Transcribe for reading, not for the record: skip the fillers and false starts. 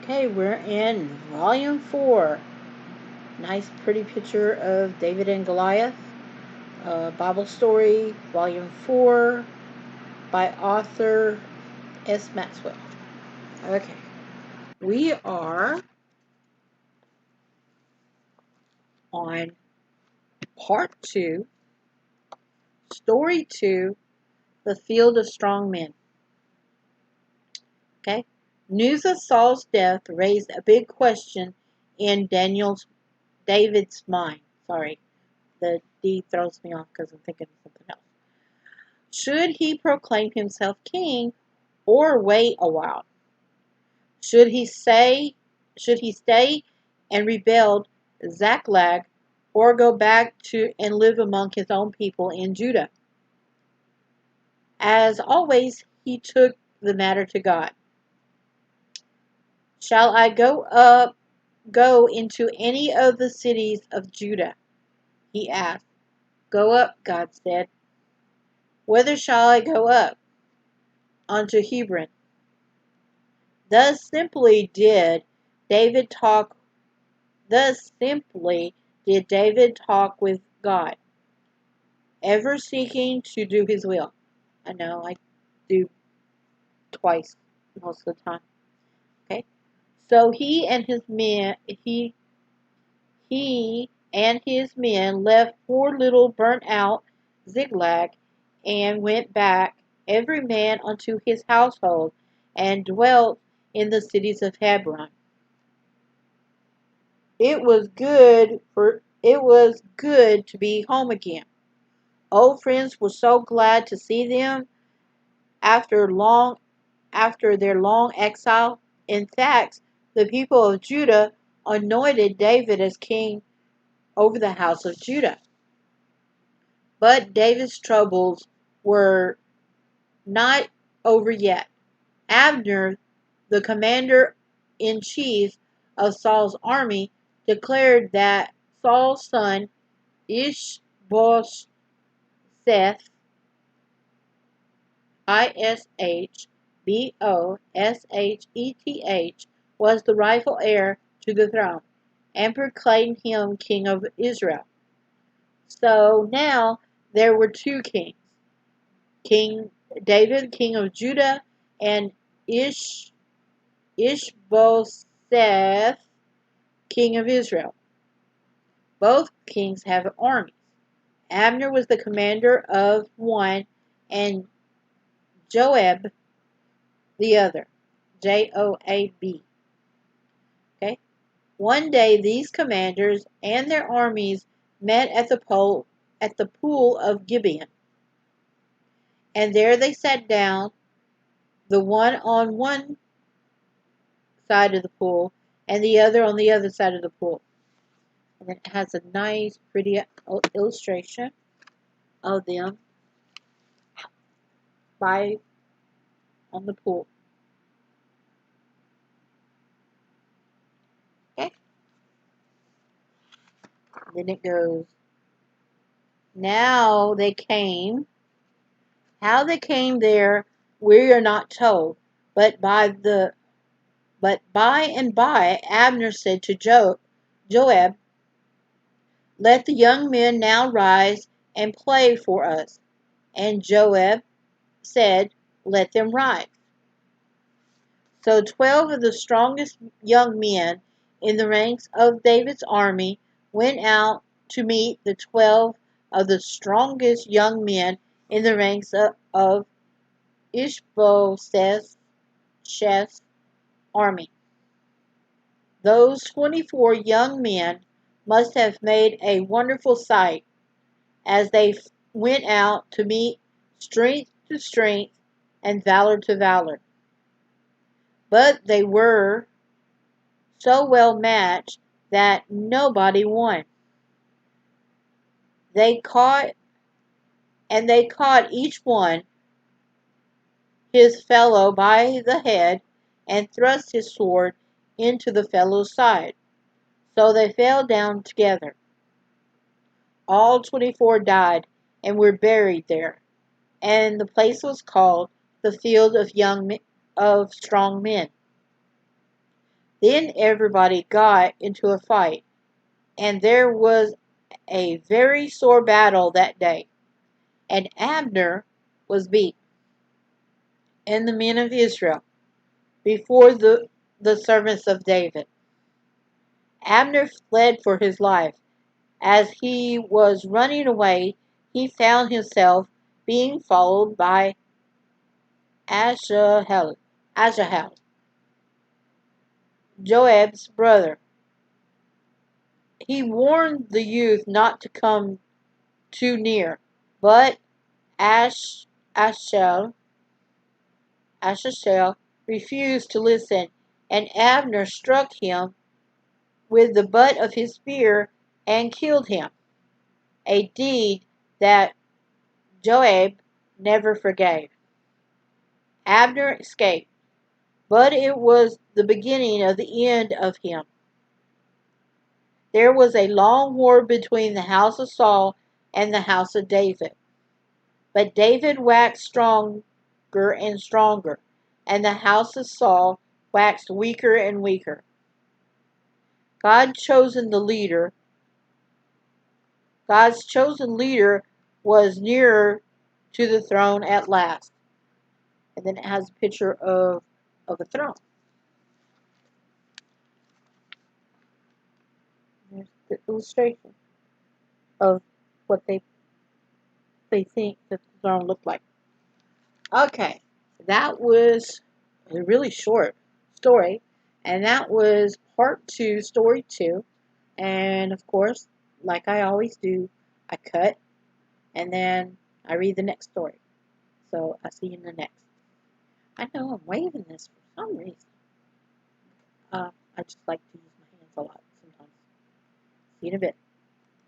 Okay, we're in Volume 4. Nice, pretty picture of David and Goliath. Bible Story, Volume 4, by Arthur S Maxwell. Okay, we are on Part 2, Story 2, The Field of Strongmen. Okay, news of Saul's death raised a big question in David's mind. Sorry, the D throws me off because I'm thinking of something else. Should he proclaim himself king or wait a while? Should he stay and rebuild Ziklag, or go back to and live among his own people in Judah? As always, he took the matter to God. Shall I go into any of the cities of Judah? He asked. Go up, God said. Whither shall I go up? Unto Hebron. Thus simply did David talk with God, ever seeking to do his will. I know I do twice most of the time. Okay. So he and his men left poor little burnt out Ziklag and went back, every man unto his household, and dwelt in the cities of Hebron. It was good to be home again. Old friends were so glad to see them after their long exile. In fact, the people of Judah anointed David as king over the house of Judah. But David's troubles were not over yet. Abner, the commander-in-chief of Saul's army, declared that Saul's son Ishbosheth, Ishbosheth, was the rightful heir to the throne, and proclaimed him king of Israel. So now there were two kings, King David, king of Judah, and Ishbosheth, king of Israel. Both kings have armies. Abner was the commander of one, and Joab the other. Joab. Okay. One day these commanders and their armies met at the pool of Gibeon, and there they sat down, the one on one side of the pool and the other on the other side of the pool. And it has a nice, pretty illustration of them by on the pool. Okay. Then it goes. Now they came. How they came there, we are not told. But by and by, Abner said to Joab, let the young men now rise and play for us. And Joab said, let them rise. So 12 of the strongest young men in the ranks of David's army went out to meet the 12 of the strongest young men in the ranks of Ishbosheth's army. Those 24 young men must have made a wonderful sight as they went out to meet strength to strength and valor to valor. But they were so well matched that nobody won. They caught each one his fellow by the head and thrust his sword into the fellow's side. So they fell down together. All 24 died and were buried there, and the place was called the Field of Strong Men. Then everybody got into a fight, and there was a very sore battle that day, and Abner was beat, and the men of Israel, before the servants of David. Abner fled for his life. As he was running away, he found himself being followed by Asahel, Joab's brother. He warned the youth not to come too near, but Ashel refused to listen, and Abner struck him with the butt of his spear and killed him, a deed that Joab never forgave. Abner escaped, but it was the beginning of the end of him. There was a long war between the house of Saul and the house of David. But David waxed stronger and stronger, and the house of Saul waxed weaker and weaker. God chosen the leader, God's chosen leader was nearer to the throne at last. And then it has a picture of a throne. There's the illustration of what they think that the throne looked like. Okay, that was a really short story, and that was part 2, story 2. And of course, like I always do, I cut and then I read the next story. So I'll see you in the next. I know I'm waving this for some reason. I just like to use my hands a lot sometimes. See you in a bit.